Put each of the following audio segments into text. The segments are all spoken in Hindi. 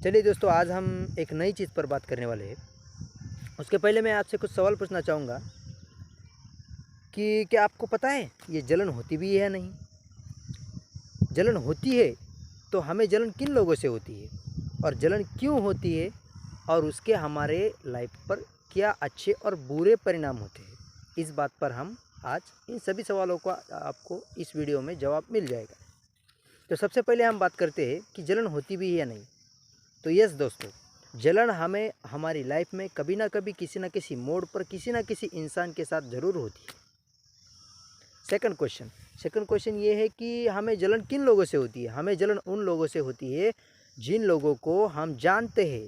चलिए दोस्तों, आज हम एक नई चीज़ पर बात करने वाले हैं। उसके पहले मैं आपसे कुछ सवाल पूछना चाहूँगा कि क्या आपको पता है ये जलन होती भी है या नहीं? जलन होती है तो हमें जलन किन लोगों से होती है और जलन क्यों होती है और उसके हमारे लाइफ पर क्या अच्छे और बुरे परिणाम होते हैं? इस बात पर हम आज इन सभी सवालों का आपको इस वीडियो में जवाब मिल जाएगा। तो सबसे पहले हम बात करते हैं कि जलन होती भी है या नहीं। तो यस दोस्तों, जलन हमें हमारी लाइफ में कभी ना कभी किसी न किसी मोड़ पर किसी न किसी इंसान के साथ ज़रूर होती है। सेकंड क्वेश्चन ये है कि हमें जलन किन लोगों से होती है? हमें जलन उन लोगों से होती है जिन लोगों को हम जानते हैं,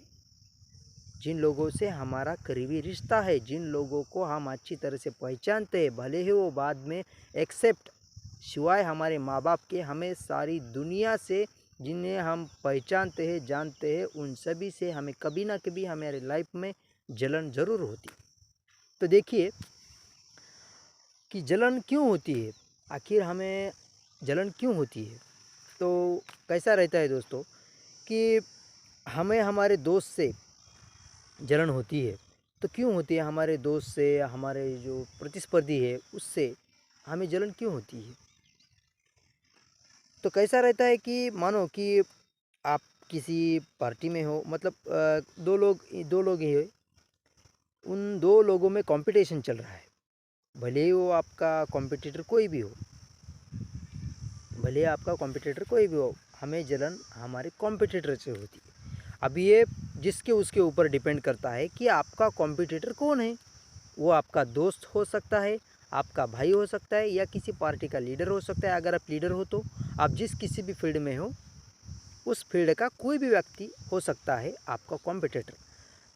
जिन लोगों से हमारा करीबी रिश्ता है, जिन लोगों को हम अच्छी तरह से पहचानते हैं, भले ही वो बाद में एक्सेप्ट सिवाय हमारे माँ बाप के हमें सारी दुनिया से जिन्हें हम पहचानते हैं, जानते हैं, उन सभी से हमें कभी ना कभी हमारे लाइफ में जलन ज़रूर होती। तो देखिए कि जलन क्यों होती है, आखिर हमें जलन क्यों होती है। तो कैसा रहता है दोस्तों कि हमें हमारे दोस्त से जलन होती है। तो क्यों होती है? हमारे दोस्त से, हमारे जो प्रतिस्पर्धी है उससे हमें जलन क्यों होती है? तो कैसा रहता है कि मानो कि आप किसी पार्टी में हो, मतलब दो लोग ही हैं, उन दो लोगों में कंपटीशन चल रहा है। भले ही वो आपका कॉम्पिटिटर कोई भी हो, भले ही आपका कॉम्पिटिटर कोई भी हो, हमें जलन हमारे कॉम्पिटिटर से होती है। अब ये जिसके उसके ऊपर डिपेंड करता है कि आपका कॉम्पिटिटर कौन है। वो आपका दोस्त हो सकता है, आपका भाई हो सकता है, या किसी पार्टी का लीडर हो सकता है। अगर आप लीडर हो तो आप जिस किसी भी फील्ड में हो, उस फील्ड का कोई भी व्यक्ति हो सकता है आपका कॉम्पिटिटर।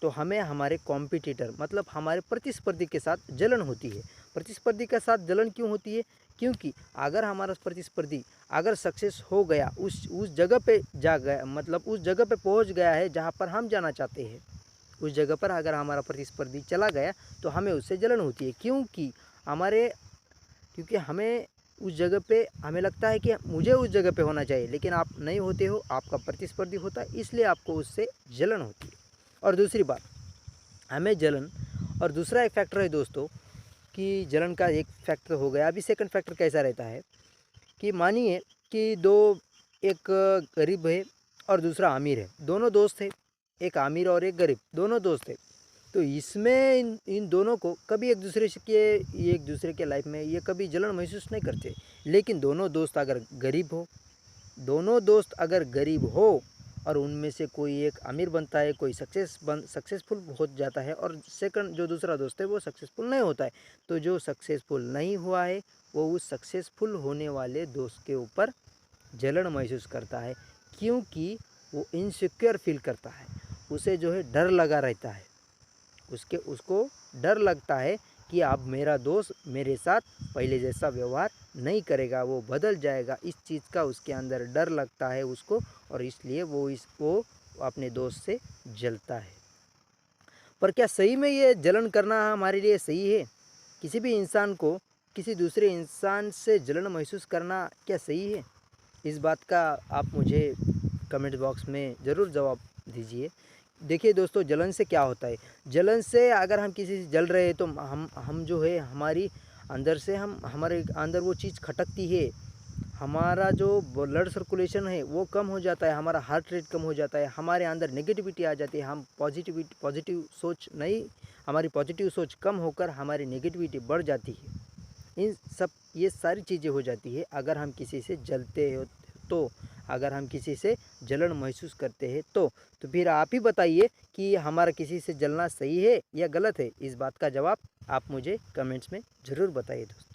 तो हमें हमारे कॉम्पिटिटर मतलब हमारे प्रतिस्पर्धी के साथ जलन होती है। प्रतिस्पर्धी के साथ जलन क्यों होती है? क्योंकि अगर हमारा प्रतिस्पर्धी अगर सक्सेस हो गया, उस जगह पे जा गया, मतलब उस जगह पे पहुंच गया है जहां पर हम जाना चाहते हैं, उस जगह पर अगर हमारा प्रतिस्पर्धी चला गया तो हमें उससे जलन होती है। क्योंकि हमें उस जगह पे हमें लगता है कि मुझे उस जगह पे होना चाहिए, लेकिन आप नहीं होते हो, आपका प्रतिस्पर्धी होता है, इसलिए आपको उससे जलन होती है। और दूसरी बात, हमें जलन और दूसरा एक फैक्टर है दोस्तों कि जलन का एक फैक्टर हो गया। अभी सेकंड फैक्टर कैसा रहता है कि मानिए कि एक गरीब है और दूसरा अमीर है, दोनों दोस्त है, एक अमीर और एक गरीब, दोनों दोस्त है। तो इसमें इन दोनों को कभी एक दूसरे के लाइफ में ये कभी जलन महसूस नहीं करते। लेकिन दोनों दोस्त अगर गरीब हो और उनमें से कोई एक अमीर बनता है, कोई सक्सेसफुल हो जाता है, और सेकंड जो दूसरा दोस्त है वो सक्सेसफुल नहीं होता है, तो जो सक्सेसफुल नहीं हुआ है वो उस सक्सेसफुल होने वाले दोस्त के ऊपर जलन महसूस करता है, क्योंकि वो इनसिक्योर फील करता है। उसे जो है डर लगा रहता है, उसको डर लगता है कि अब मेरा दोस्त मेरे साथ पहले जैसा व्यवहार नहीं करेगा, वो बदल जाएगा। इस चीज़ का उसके अंदर डर लगता है उसको, और इसलिए वो अपने दोस्त से जलता है। पर क्या सही में ये जलन करना हमारे लिए सही है? किसी भी इंसान को किसी दूसरे इंसान से जलन महसूस करना क्या सही है? इस बात का आप मुझे कमेंट बॉक्स में ज़रूर जवाब दीजिए। देखिए दोस्तों, जलन से क्या होता है? जलन से अगर हम किसी से जल रहे हैं तो हम जो है हमारी अंदर से हमारे अंदर वो चीज़ खटकती है। हमारा जो ब्लड सर्कुलेशन है वो कम हो जाता है, हमारा हार्ट रेट कम हो जाता है, हमारे अंदर नेगेटिविटी आ जाती है। हम पॉजिटिव सोच नहीं, हमारी पॉजिटिव सोच कम होकर हमारी नेगेटिविटी बढ़ जाती है। ये सारी चीज़ें हो जाती है अगर हम किसी से जलते हो तो, अगर हम किसी से जलन महसूस करते हैं तो फिर आप ही बताइए कि हमारा किसी से जलना सही है या गलत है। इस बात का जवाब आप मुझे कमेंट्स में ज़रूर बताइए दोस्तों।